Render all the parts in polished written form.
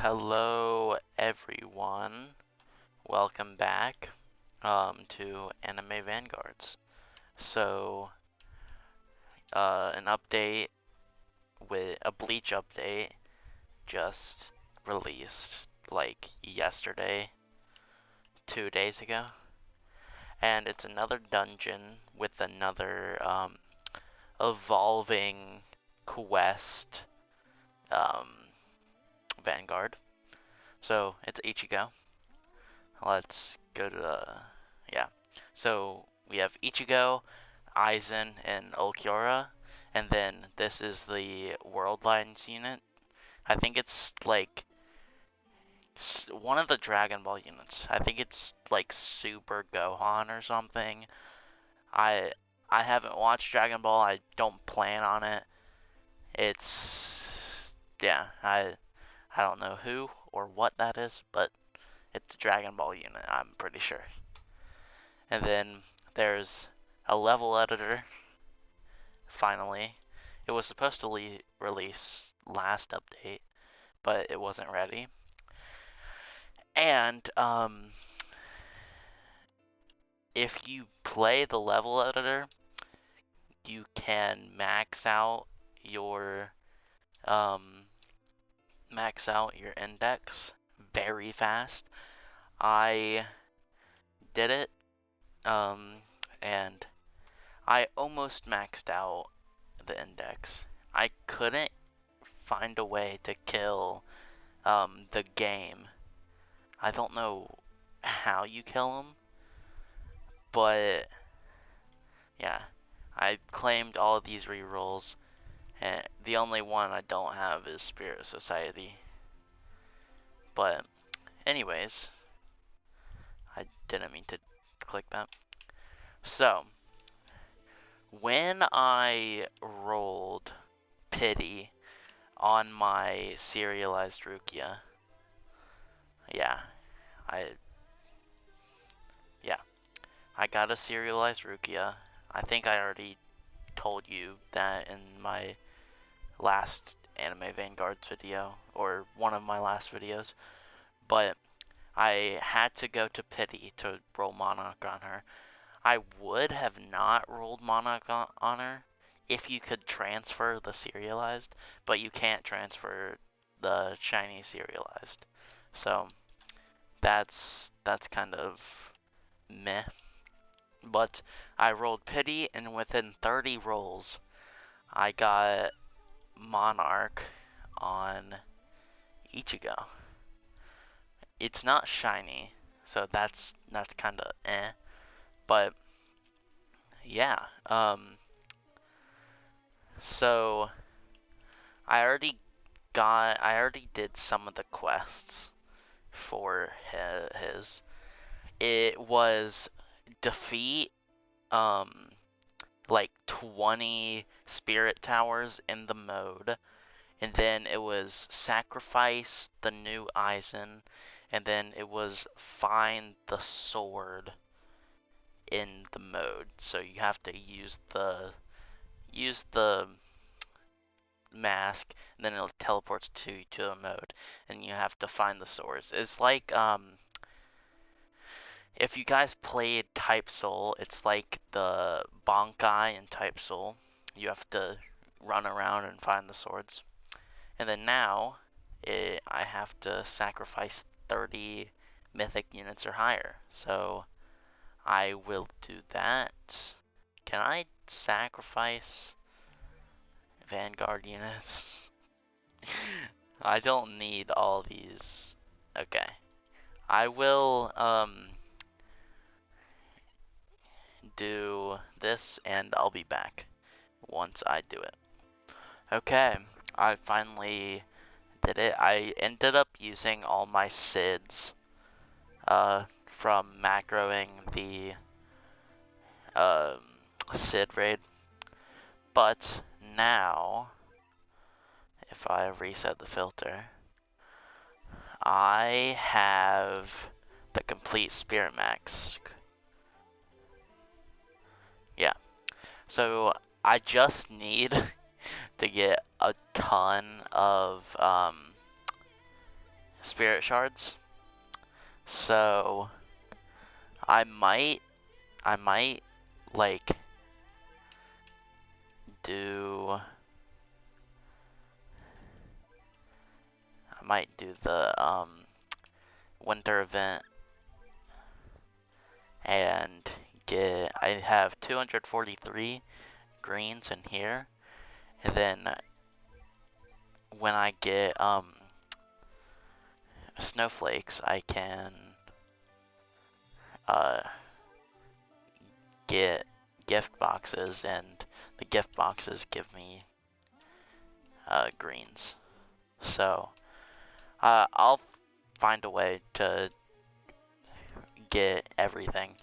Hello everyone, welcome back to Anime Vanguards. So, an update with a Bleach update just released like yesterday, 2 days ago, and it's another dungeon with another evolving quest Vanguard. So, it's Ichigo. Let's go to yeah. So we have Ichigo, Aizen, and Ulquiorra, and then this is the World Lines unit. I think it's like one of the Dragon Ball units. I think it's like Super Gohan or something. I I haven't watched Dragon Ball. I don't plan on it. It's yeah. I don't know who or what that is, but it's a Dragon Ball unit. I'm pretty sure. And then there's a level editor, finally. It was supposed to release last update, but it wasn't ready. And if you play the level editor, you can um, max out your index very fast. I did it, and I almost maxed out the index. I couldn't find a way to kill the game. I don't know how you kill him, but yeah, I claimed all of these rerolls, and the only one I don't have is Spirit Society. But anyways, I didn't mean to click that. So, when I rolled Pity on my serialized Rukia, yeah, I yeah, I got a serialized Rukia. I think I already told you that in my last Anime Vanguards video, or one of my last videos, but I had to go to Pity to roll Monarch on her. I would have not rolled Monarch on her if you could transfer the serialized, but you can't transfer the shiny serialized. So that's kind of meh. But I rolled Pity, and within 30 rolls, I got Monarch on Ichigo. It's not shiny, so that's kind of eh. But yeah, so I already did some of the quests for his. It was defeat like 20 spirit towers in the mode, and then it was sacrifice the new Aizen, and then it was find the sword in the mode. So you have to use the mask, and then it teleports to a mode, and you have to find the swords. It's like if you guys played Type Soul, it's like the Bankai in Type Soul. You have to run around and find the swords. And then now, I have to sacrifice 30 mythic units or higher. So I will do that. Can I sacrifice Vanguard units? I don't need all these. Okay. I will do this, and I'll be back once I do it. Okay, I finally did it. I ended up using all my SIDs from macroing the um, SID raid. But now, if I reset the filter, I have the complete Spirit Max. Yeah, so I just need to get a ton of spirit shards. So I might like do the winter event and I have 243 greens in here, and then when I get snowflakes, I can get gift boxes, and the gift boxes give me greens. So I'll find a way to get everything.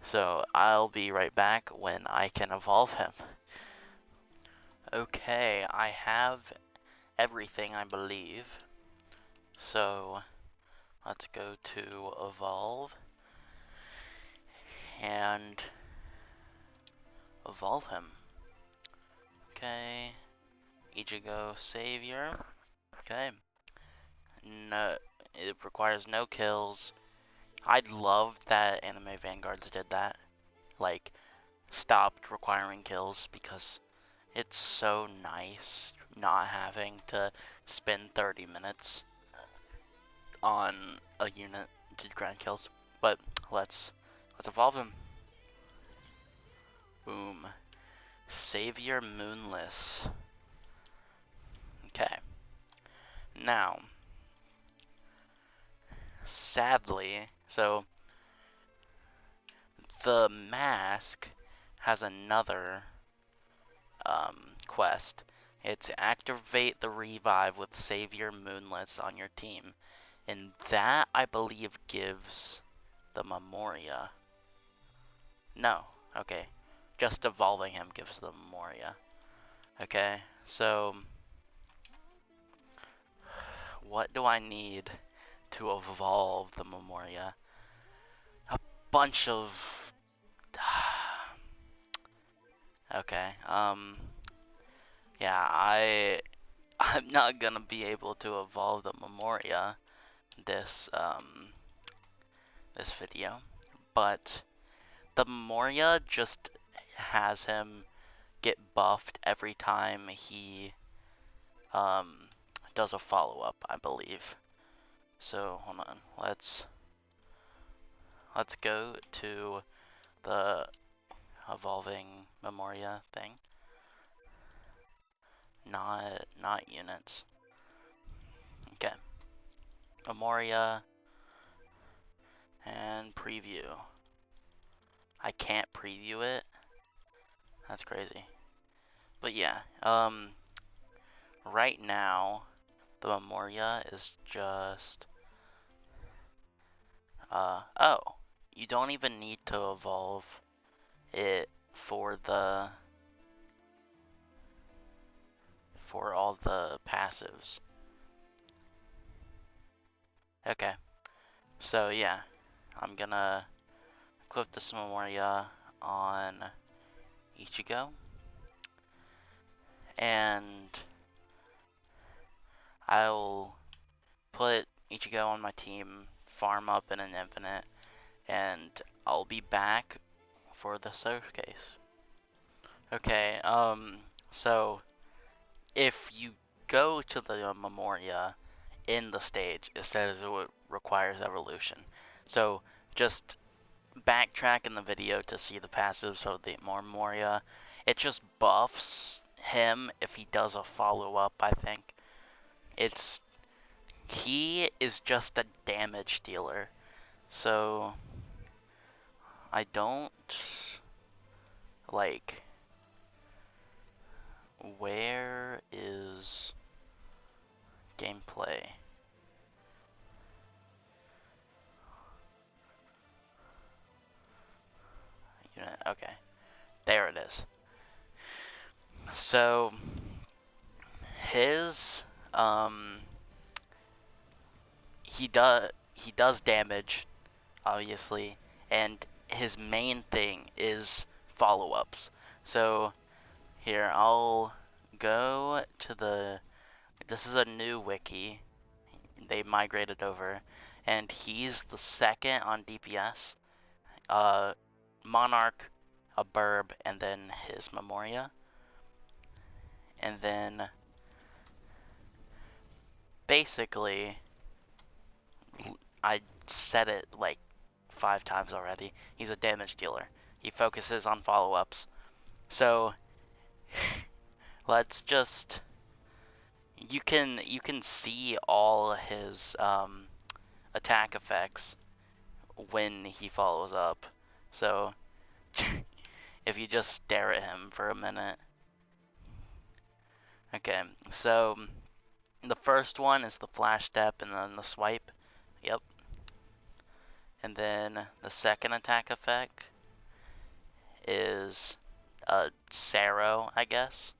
So I'll be right back when I can evolve him. Okay, I have everything, I believe. So let's go to evolve and evolve him. Okay, Ichigo Savior. Okay, no, it requires no kills. I'd love that anime Vanguards did that, like stopped requiring kills, because it's so nice not having to spend 30 minutes on a unit to grind kills. But let's evolve him. Boom. Savior Moonless. Okay. Now, sadly, so the mask has another quest. It's activate the revive with Savior Moonless on your team. And that, I believe, gives the Memoria. No. Okay. Just evolving him gives the Memoria. Okay. So, what do I need to evolve the Memoria? A bunch of... Okay. Yeah, I'm not gonna be able to evolve the Memoria this video, but the Memoria just has him get buffed every time he does a follow-up, I believe. So hold on, let's go to the evolving Memoria thing. Not units. Okay. Memoria and preview. I can't preview it. That's crazy. But yeah, right now the Memoria is just oh, you don't even need to evolve it for all the passives. Okay, so yeah, I'm gonna equip this Memoria on Ichigo, and I'll put Ichigo on my team, farm up in an infinite, and I'll be back for the showcase. Okay, so if you go to the Memoria in the stage, it says it requires evolution. So just backtrack in the video to see the passives of the Memoria. It just buffs him if he does a follow-up, I think. He is just a damage dealer. So I don't like, where is gameplay? Unit, okay. There it is. So his he does damage, obviously, and his main thing is follow-ups. So here, I'll go to this is a new wiki. they migrated over, and he's the second on DPS. Monarch, a Burb, and then his Memoria. And then basically, I said it like 5 times already. He's a damage dealer. He focuses on follow-ups. So let's just you can see all his attack effects when he follows up. So if you just stare at him for a minute. Okay, so the first one is the flash step and then the swipe. Yep. And then the second attack effect is a Sarrow, I guess.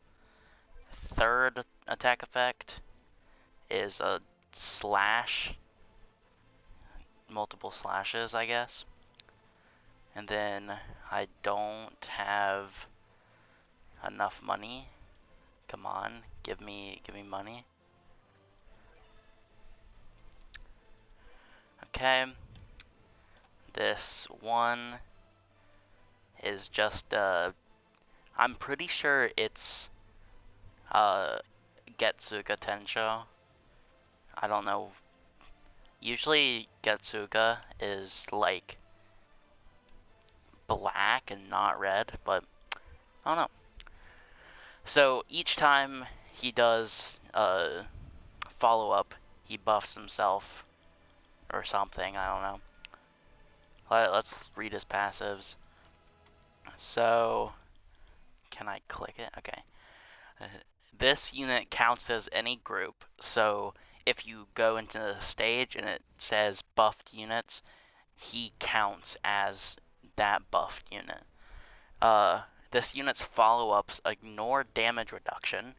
Third attack effect is a slash, multiple slashes, I guess. And then I don't have enough money. Come on, give me money. Okay. This one is just I'm pretty sure it's Getsuga Tensho. I don't know. Usually Getsuga is like black and not red, but I don't know. So each time he does follow up, he buffs himself or something, I don't know. Let's read his passives. So, can I click it? Okay. This unit counts as any group, so if you go into the stage and it says buffed units, he counts as that buffed unit. This unit's follow-ups ignore damage reduction.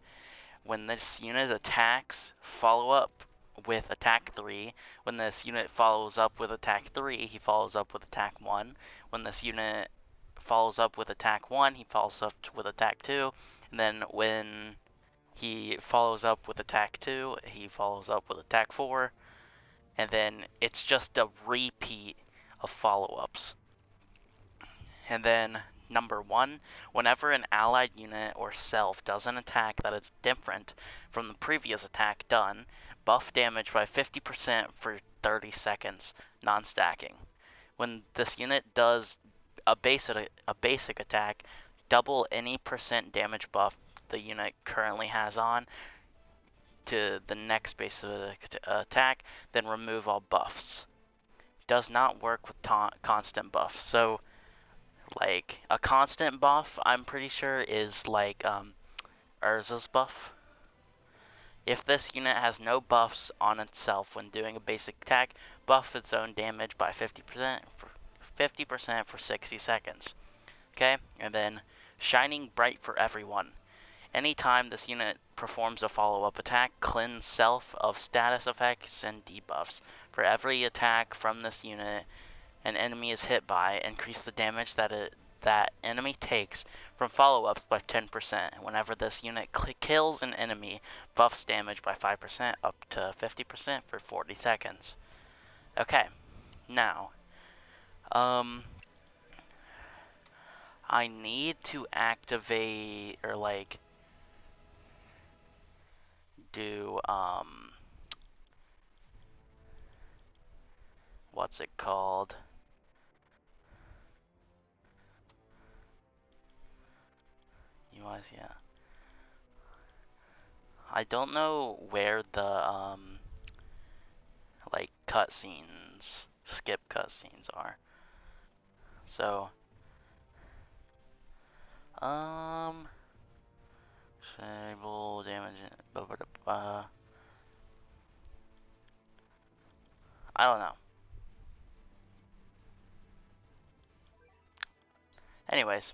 When this unit attacks, follow up with attack 3. When this unit follows up with attack 3, he follows up with attack 1. When this unit follows up with attack 1, he follows up with attack 2. And then when he follows up with attack 2, he follows up with attack 4. And then it's just a repeat of follow-ups. And then number 1, whenever an allied unit or self does an attack that is different from the previous attack done, buff damage by 50% for 30 seconds, non-stacking. When this unit does a basic attack, double any percent damage buff the unit currently has on to the next basic attack, then remove all buffs. Does not work with constant buffs. So like a constant buff, I'm pretty sure is like Urza's buff. If this unit has no buffs on itself when doing a basic attack, buff its own damage by 50% for 60 seconds. Okay, and then Shining Bright for everyone. Anytime this unit performs a follow-up attack, cleanse self of status effects and debuffs. For every attack from this unit an enemy is hit by, increase the damage that enemy takes from follow-ups by 10%. Whenever this unit kills an enemy, buffs damage by 5% up to 50% for 40 seconds. Okay, now, I need to activate, or like, do, what's it called? UIs, yeah. I don't know where the, like, cutscenes, skip cutscenes are. So, disable damage, I don't know. Anyways,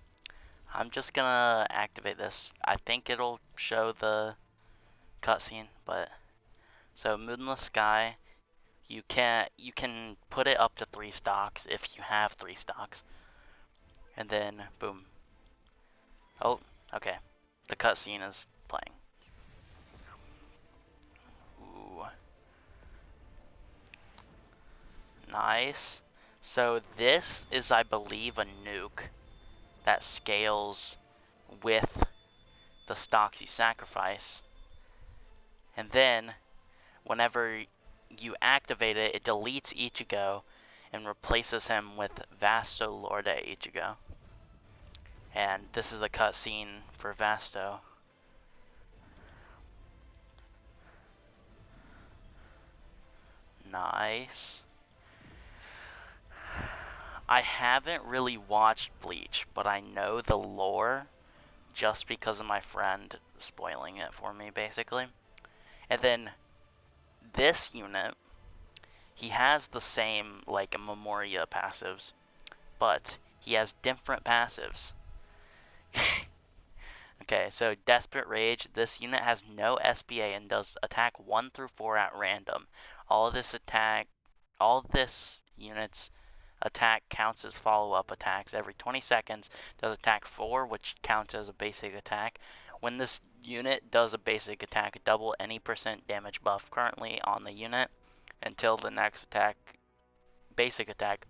I'm just gonna activate this. I think it'll show the cutscene, but so Moonless Sky, you can put it up to 3 stocks if you have 3 stocks, and then boom. Oh, okay. The cutscene is playing. Ooh. Nice. So this is, I believe, a nuke that scales with the stocks you sacrifice. And then, whenever you activate it, it deletes Ichigo and replaces him with Vasto Lorde Ichigo. And this is the cutscene for Vasto. Nice. I haven't really watched Bleach, but I know the lore just because of my friend spoiling it for me, basically. And then this unit, he has the same, like, Memoria passives, but he has different passives. Okay, so Desperate Rage, this unit has no SBA and does attack 1 through 4 at random. All this unit's attack counts as follow-up attacks. Every 20 seconds does attack 4, which counts as a basic attack. When this unit does a basic attack, double any % damage buff currently on the unit until the next basic attack,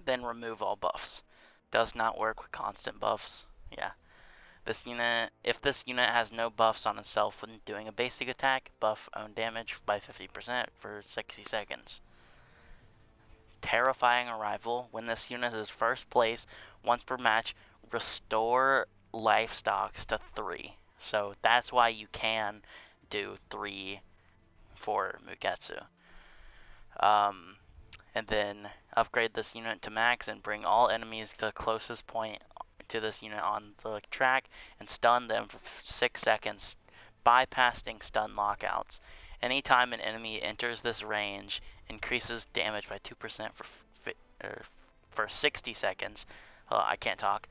then remove all buffs. Does not work with constant buffs. Yeah. If this unit has no buffs on itself when doing a basic attack, buff own damage by 50% for 60 seconds. Terrifying Arrival. When this unit is first place, once per match, restore life stocks to 3. So that's why you can do 3 for Mugetsu. And then upgrade this unit to max and bring all enemies to the closest point to this unit on the track and stun them for 6 seconds, bypassing stun lockouts. Anytime an enemy enters this range, increases damage by 2% for 60 seconds. I can't talk.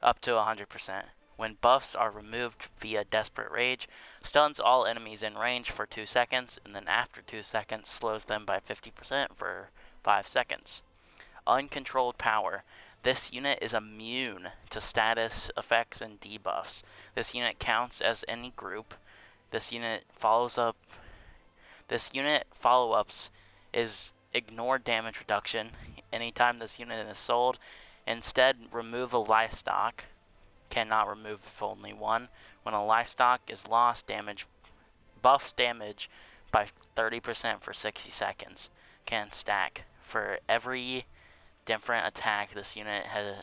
Up to 100%. When buffs are removed via Desperate Rage, stuns all enemies in range for 2 seconds, and then after 2 seconds slows them by 50% for 5 seconds. Uncontrolled Power. This unit is immune to status effects and debuffs. This unit counts as any group. This unit follow-ups is ignore damage reduction anytime this unit is sold. Instead, remove a life stock. Cannot remove if only one. When a life stock is lost, buffs damage by 30% for 60 seconds. Can stack. For every different attack this unit has.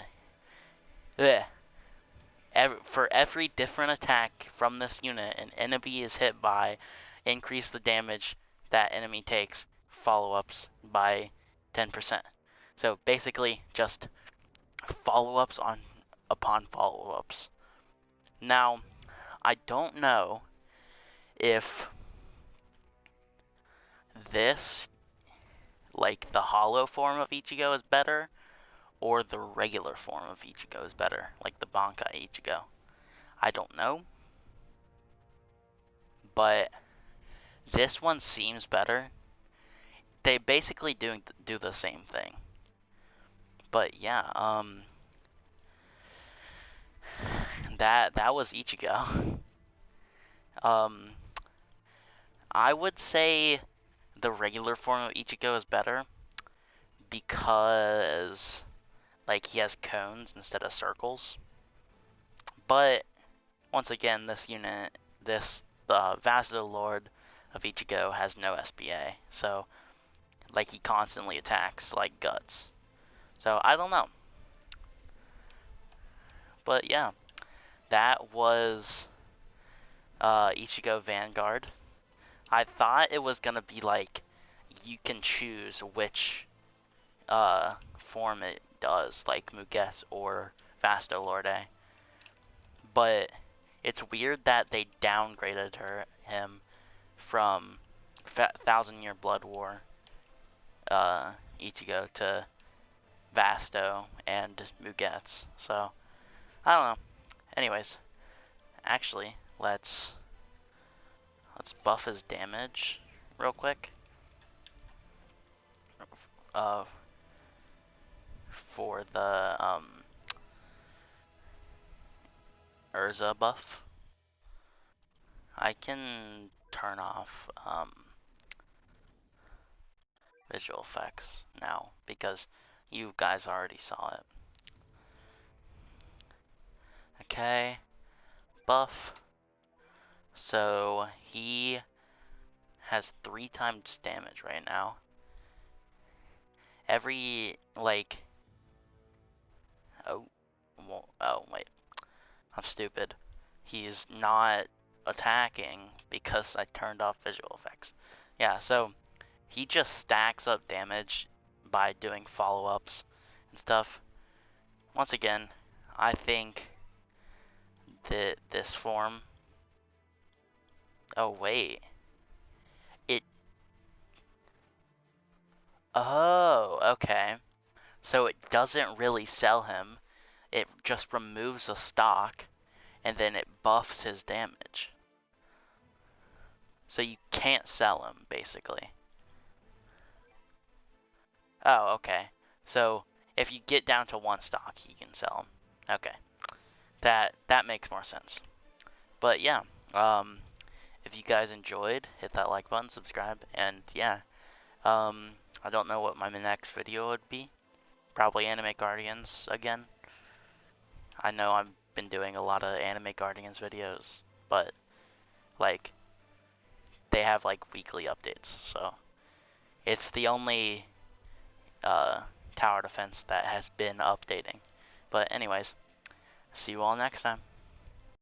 For every different attack from this unit an enemy is hit by, increase the damage that enemy takes, follow-ups by 10%. So basically just follow-ups upon follow-ups. Now, I don't know if this, like the hollow form of Ichigo, is better, or the regular form of Ichigo is better, like the Bankai Ichigo. I don't know, but this one seems better. They basically do the same thing. But yeah, that was Ichigo. I would say the regular form of Ichigo is better because, like, he has cones instead of circles. But once again, the Vasto Lord of Ichigo has no SBA, so like he constantly attacks like Guts. So I don't know. But yeah, that was Ichigo Vanguard. I thought it was gonna be like you can choose which form it does, like Mugetsu or Vasto Lorde. But it's weird that they downgraded him from Thousand Year Blood War Ichigo to Vasto and Mugetsu. So I don't know. Anyways, actually, let's buff his damage real quick. For the Urza buff, I can turn off visual effects now because you guys already saw it. Okay, buff. So he has 3 times damage right now. Every, like, oh wait, I'm stupid. He's not attacking because I turned off visual effects. Yeah, so he just stacks up damage by doing follow-ups and stuff. Once again, I think that this form... Oh, wait. Oh, okay. So it doesn't really sell him. It just removes a stock, and then it buffs his damage. So you can't sell him, basically. Oh, okay. So if you get down to 1 stock, you can sell him. Okay. That makes more sense. But yeah, if you guys enjoyed, hit that like button, subscribe, and yeah. I don't know what my next video would be. Probably Anime Guardians again. I know I've been doing a lot of Anime Guardians videos, but like they have like weekly updates, so it's the only tower defense that has been updating. But anyways, see you all next time.